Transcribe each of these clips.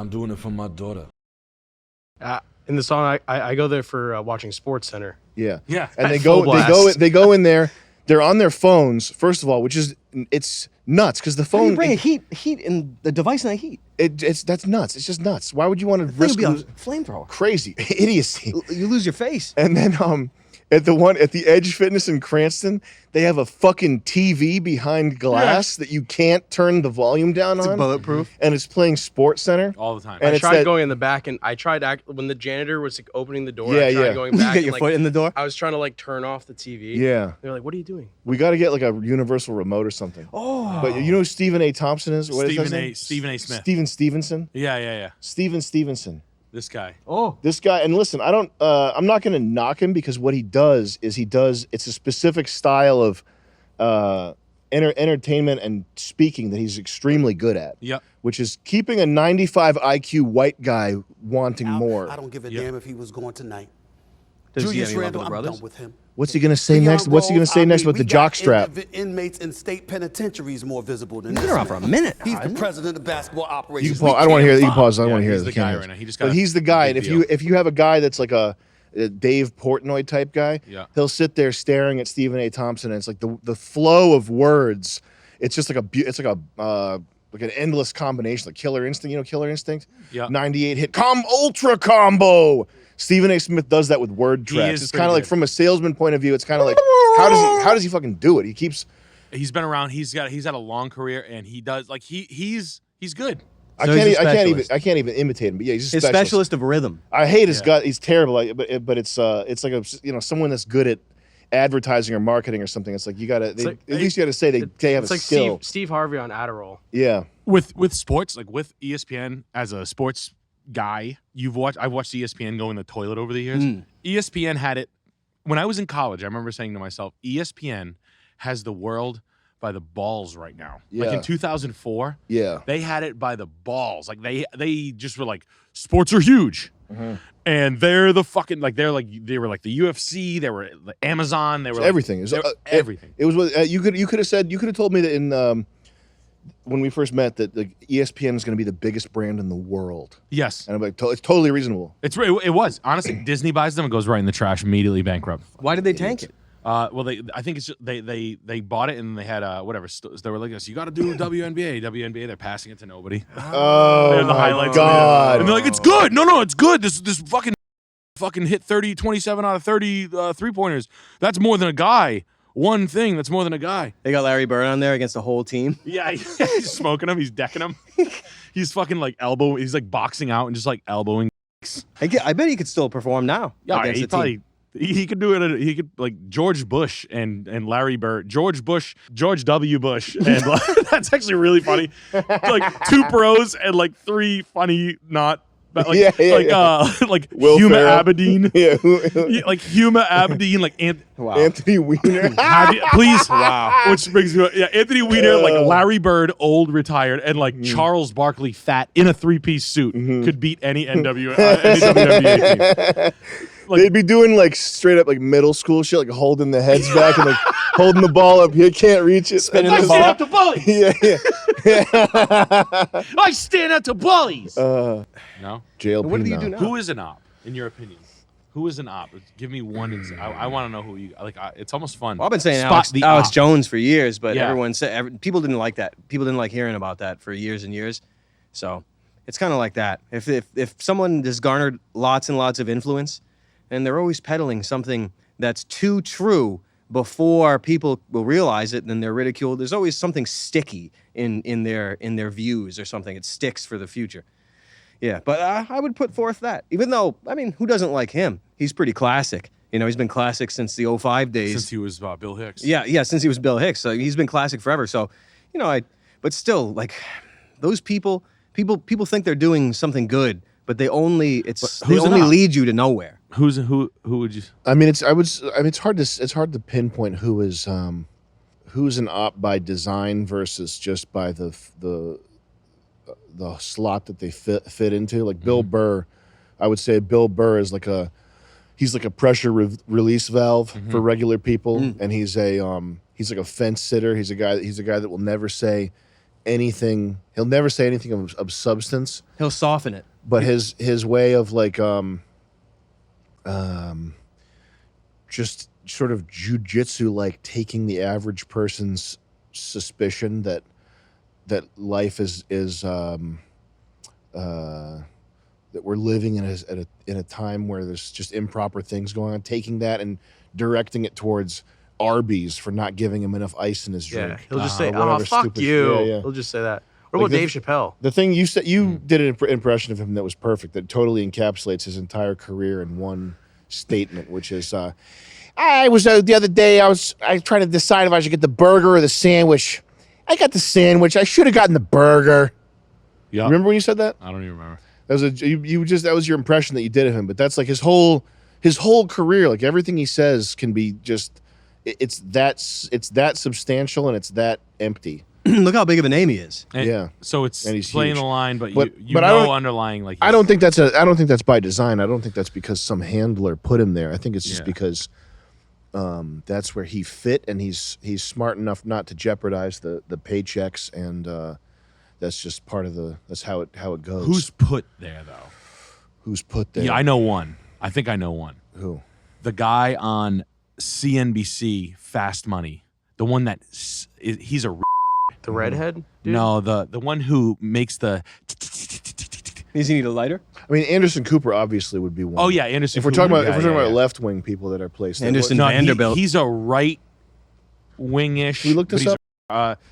I'm doing it for my daughter. In the song, I go there for watching Sports Center. Yeah. Yeah. And they go in there. They're on their phones, first of all, which is it's nuts because the phone. How do you bring heat in the device and heat? That's nuts. It's just nuts. Why would you want to risk a flamethrower? Crazy idiocy. You lose your face. And then at the Edge Fitness in Cranston, they have a fucking TV behind glass that you can't turn the volume down on. It's bulletproof. And it's playing Sports Center all the time. And I tried going in the back, and I tried when the janitor was like, opening the door. I tried going back. You get your foot in the door. I was trying to like turn off the TV. Yeah. They're like, "What are you doing?" We got to get like a universal remote or something. Oh. But you know who Stephen A. Thompson is? What Stephen is A. Smith. Steven Stevenson. Yeah. Steven Stevenson. This guy. Oh. This guy, and listen, I'm not going to knock him because what he does is it's a specific style of entertainment and speaking that he's extremely good at. Yep. Which is keeping a 95 IQ white guy wanting more. I don't give a damn if he was going tonight. Does he Julius have any love Randle, with the I'm brothers? done with him. What's he going to say next? What's he going to say next about the jockstrap? Inmates in state penitentiaries more visible than He's this been around for a minute. He's the president of basketball You operations. can pause. I don't want to hear that. You can pause. I don't Yeah, want to hear he's that. the guy right now. He just got But he's the guy, and if you have a guy that's like a Dave Portnoy type guy, he'll sit there staring at Stephen A. Thompson, and it's like the flow of words. It's just like like an endless combination, like Killer Instinct. You know Killer Instinct? Yeah. 98 hit ultra combo. Stephen A. Smith does that with word tracks. It's kind of like from a salesman point of view. It's kind of like how does he fucking do it? He's been around. He's had a long career, and he does like he's good. I can't even imitate him. But yeah, he's a specialist of rhythm. I hate his gut. He's terrible. But it's like someone that's good at advertising or marketing or something. It's like at least you got to say they have a skill. Steve Harvey on Adderall. Yeah. With sports, like with ESPN as a sports guy, I've watched ESPN go in the toilet over the years. ESPN had it when I was in college. I remember saying to myself, ESPN has the world by the balls right now. Yeah. Like in 2004, they had it by the balls. Like they just were like, sports are huge. And they're the fucking they were like the UFC, they were the Amazon, they were everything. Everything. It was what you could have told me that in when we first met that ESPN is going to be the biggest brand in the world. Yes. And I'm like, it's totally reasonable. It was. Honestly, Disney buys them and goes right in the trash, immediately bankrupt. Why did they tank it? Well, I think it's just, they bought it and they had whatever. They were like, you got to do WNBA. They're passing it to nobody. Oh the my highlights God! And they're like, it's good. No, it's good. This fucking hit 27 out of 30 3-pointers. That's more than a guy. One thing that's more than a guy. They got Larry Bird on there against the whole team. Yeah, he's smoking him. He's decking him. He's fucking like he's like boxing out and just like elbowing. I bet he could still perform now. Yeah, he could do it. He could like George Bush and Larry Bird, George W. Bush, and that's actually really funny. Like 2 pros and like 3 funny not. Like like Will Huma Ferrell. Abedin, like Huma Abedin, like Anthony Weiner. Please, wow. Which brings me, Anthony Weiner, like Larry Bird, old, retired, and like Charles Barkley, fat in a 3-piece suit, could beat any any WNBA team. They'd be doing like straight up like middle school shit, like holding the heads back and like holding the ball up here, can't reach it. Spinning I stand up to bullies. I stand up to bullies. No? JLP. What do you do now? Who is an op, in your opinion? Who is an op? Give me one. I want to know who you like. It's almost fun. Well, I've been saying Alex Jones for years, but everyone said people didn't like that. People didn't like hearing about that for years and years. So it's kind of like that. If someone has garnered lots and lots of influence, and they're always peddling something that's too true before people will realize it, and then they're ridiculed. There's always something sticky in their views or something. It sticks for the future. Yeah, but I would put forth that. Even though, I mean, who doesn't like him? He's pretty classic. You know, he's been classic since the 05 days. Since he was Bill Hicks. Yeah, since he was Bill Hicks. So he's been classic forever. So, you know, but still, like, those people think they're doing something good, but they only lead you to nowhere. Who would you? I mean, it's hard to pinpoint who's an op by design versus just by the slot that they fit into. Like Bill Burr, I would say Bill Burr is he's like a pressure release valve for regular people, and he's like a fence sitter. He's a guy that will never say anything. He'll never say anything of substance. He'll soften it. But his way of like just sort of jujitsu, like taking the average person's suspicion that life is that we're living in a time where there's just improper things going on, taking that and directing it towards Arby's for not giving him enough ice in his drink. Yeah, he'll just say, "Oh, fuck you." Yeah. He'll just say that. What about Dave Chappelle? The thing you said, you did an impression of him that was perfect, that totally encapsulates his entire career in one statement, which is, I was the other day, I was trying to decide if I should get the burger or the sandwich. I got the sandwich. I should have gotten the burger. Yeah. Remember when you said that? I don't even remember. That was that was your impression that you did of him, but that's like his whole career. Like everything he says can be just it's that substantial and it's that empty. Look how big of a name he is. And so it's playing the line, but you but know underlying like. I don't think that's by design. I don't think that's because some handler put him there. I think it's just because that's where he fit, and he's smart enough not to jeopardize the paychecks, and that's just part of that's how it goes. Who's put there though? Who's put there? Yeah, I know one. I think I know one. Who? The guy on CNBC, Fast Money. The one that he's a. The redhead? Dude? No, the one who makes the. Does he need a lighter? I mean, Anderson Cooper obviously would be one. Oh yeah, Anderson. If we're talking about left wing people that are placed, Anderson Vanderbilt. He's a right wingish. We looked this up.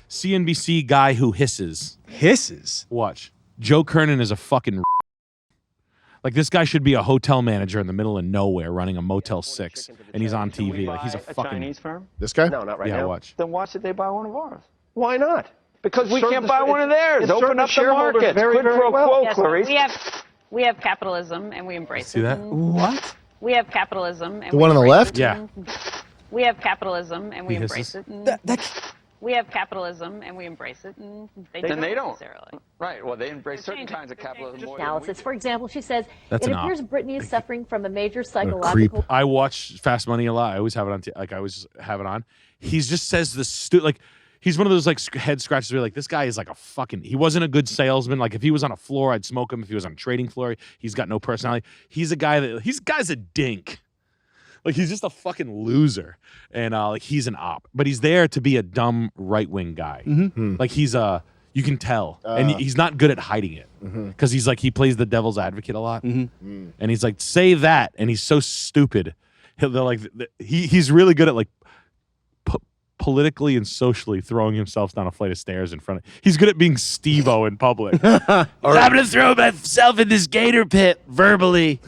CNBC guy who hisses. Hisses. Watch. Joe Kernan is a fucking. Like this guy should be a hotel manager in the middle of nowhere running a Motel 6, and he's on TV. Like he's a fucking Chinese firm. This guy? No, not right now. Yeah, watch. Then why should they buy one of ours? Why not? Because we can't buy one of theirs. Open up the market. Very, Quid very pro well. quo, Clarice. We have capitalism and we embrace See it. that? What? We have capitalism and The one on the left? Yeah. We have capitalism and we He embrace hisses. it. We have capitalism and we embrace it. They don't necessarily. Right. Well, they embrace certain kinds of capitalism more than we Analysis. do. For example, she says That's it an appears Britney is suffering from a major creep. psychological. I watch Fast Money a lot. I always have it on. I always have it on. He just says the he's one of those like head scratches where you're like, this guy is like a fucking. He wasn't a good salesman. Like if he was on a floor, I'd smoke him. If he was on a trading floor, he's got no personality. He's a guy guy's a dink. Like he's just a fucking loser, and like he's an op, but he's there to be a dumb right wing guy. Mm-hmm. Like he's you can tell, and he's not good at hiding it because he's like he plays the devil's advocate a lot, and he's like say that, and he's so stupid. He's really good at like politically and socially throwing himself down a flight of stairs in front of. He's good at being Steve-O in public. I'm gonna throw myself in this gator pit verbally.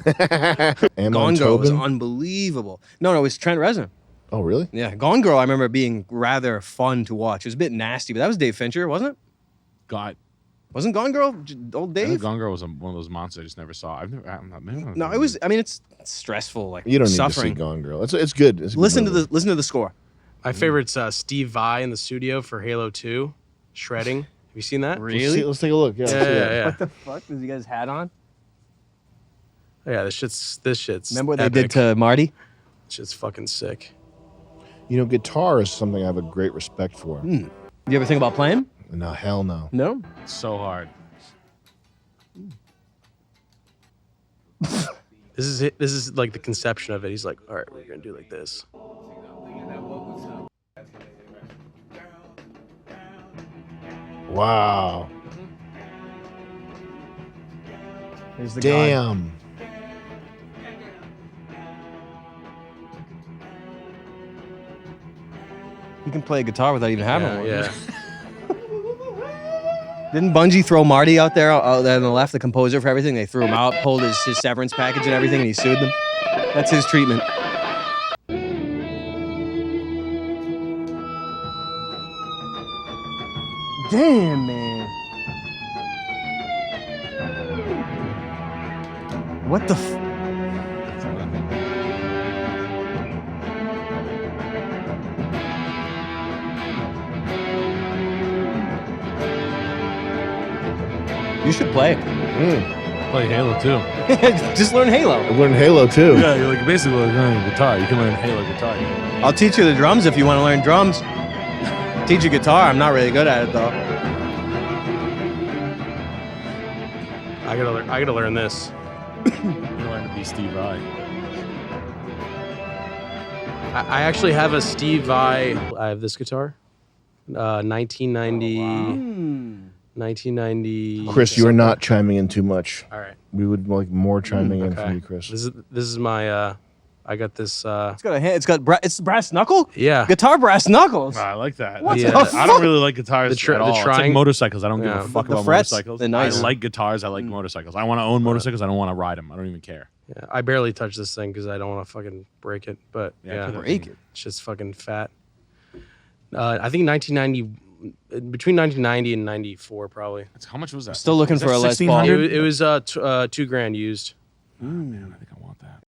Gone Girl was unbelievable. No, it was Trent Reznor. Oh, really? Yeah, Gone Girl. I remember being rather fun to watch. It was a bit nasty, but that was Dave Fincher, wasn't it? God, wasn't Gone Girl old Dave? Gone Girl was one of those monsters I just never saw. I've never. No, it was. I mean, it's stressful. Like You don't suffering. need to see Gone Girl. It's good. It's a good Listen movie. to the score. My favorite's Steve Vai in the studio for Halo 2, shredding. Have you seen that? Really? Let's take a look. Yeah. Yeah. What the fuck? Does he got his hat on? Yeah, this shit's. Remember what they epic. did to Marty? This shit's fucking sick. You know, guitar is something I have a great respect for. You ever think about playing? No, hell no. No. It's so hard. This is it. This is like the conception of it. He's like, all right, we're gonna do like this. Wow. Here's the Damn. He can play guitar without even having one. Yeah. Didn't Bungie throw Marty out there on the left, the composer for everything? They threw him out, pulled his severance package and everything, and he sued them. That's his treatment. Damn, man. What the You should play. Play Halo too. Just learn Halo. I learned Halo too. Yeah, you're like basically learning guitar. You can learn Halo guitar. I'll teach you the drums if you want to learn drums. Teach you guitar. I'm not really good at it though. I gotta learn this. You learn to be Steve Vai. I actually have a Steve Vai. I have this guitar. 1990. 1990. Chris, you are not chiming in too much. All right. We would like more chiming in from you, Chris. This is my. I got this. It's brass knuckle. Yeah. Guitar brass knuckles. I like that. I don't really like guitars at all. It's like trying- motorcycles. I don't give a fuck The about frets, motorcycles. they're nice. I like guitars. I like motorcycles. I want to own motorcycles. I don't want to ride them. I don't even care. Yeah, I barely touch this thing because I don't want to fucking break it. But Yeah, break it. It's just fucking fat. I think 1990, between 1990 and 94, probably. How much was that? Still looking for a Les Paul. It was $2,000 used. Man, I think